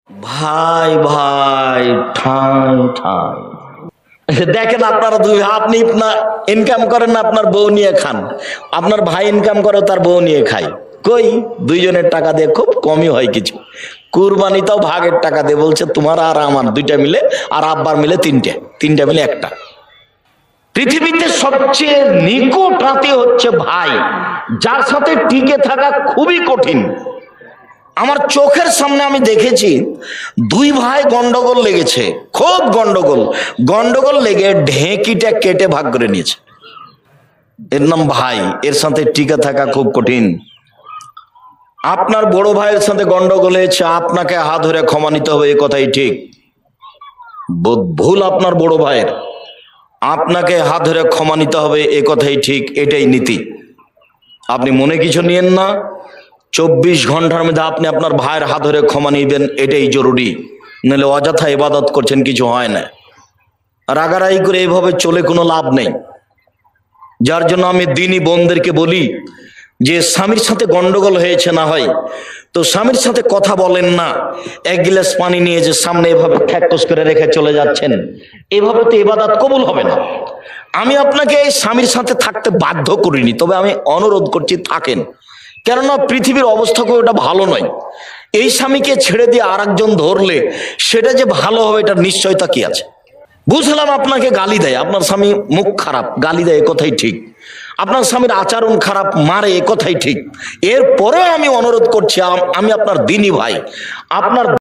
ভাই ভাই ঠাই ঠাই দেখেন, আপনারা দুই আপনি ইনকাম করেন না, আপনার বউ নিয়ে খান, আপনার ভাই ইনকাম করে তার বউ নিয়ে খায়। কই দুইজনের টাকা দিয়ে খুব কমই হয় কিছু। কুরবানিটাও ভাগের টাকা দিয়ে বলছে তোমার আর আমার দুইটা মিলে, আর আব্বার মিলে তিনটা মিলে একটা। পৃথিবীতে সবচেয়ে নিকট আত্মীয় হচ্ছে ভাই, যার সাথে টিকে থাকা খুবই কঠিন। আমার চোখের সামনে আমি দেখেছি দুই ভাই গন্ডগোল লেগেছে, খুব গন্ডগোল লেগে ঢেঁকিটা কেটে ভাগ করে নিয়েছে। এর নাম ভাই, এর সাথে টিকে থাকা খুব কঠিন। আপনার বড় ভাইয়ের সাথে গন্ডগোল হয়েছে, আপনাকে হাত ধরে ক্ষমা নিতে হবে, এ কথাই ঠিক। ভুল আপনার বড় ভাইয়ের, আপনাকে হাত ধরে ক্ষমা নিতে হবে, এ কথাই ঠিক, এটাই নীতি। আপনি মনে কিছু নিয়েন না, 24 ঘন্টার মধ্যে আপনি আপনার ভাইয়ের হাত ধরে ক্ষমা নিবেন, এটাই জরুরি। নাহলে অযথা ইবাদত করছেন, কিছু হয় না। রাগারাগি করে এইভাবে চলে কোনো লাভ নেই। যার জন্য আমি দিনী বোনদেরকে বলি যে স্বামীর সাথে গন্ডগোল হয়েছে, না হয় তো স্বামীর সাথে কথা বলেন না। এক গিলাস পানি নিয়ে যে সামনে এভাবে ঠ্যাকস করে রেখে চলে যাচ্ছেন, এভাবে তো ইবাদত কবুল হবে না। আমি আপনাকে এই স্বামীর সাথে থাকতে বাধ্য করিনি, তবে আমি অনুরোধ করছি থাকেন, কেননা পৃথিবীর অবস্থা খুব এটা ভালো নয়। এই স্বামীকে ছেড়ে দিয়ে আর একজন ধরলে সেটা যে ভালো হবে এটার নিশ্চয়তা কি আছে? বুঝলাম আপনাকে গালি দেয়, আপনার স্বামী মুখ খারাপ, গালি দেয়, এ কথাই ঠিক। আপনার স্বামীর আচরণ খারাপ, মারে, এ কথাই ঠিক। এরপরেও আমি অনুরোধ করছি, আমি আপনার দিনী ভাই, আপনার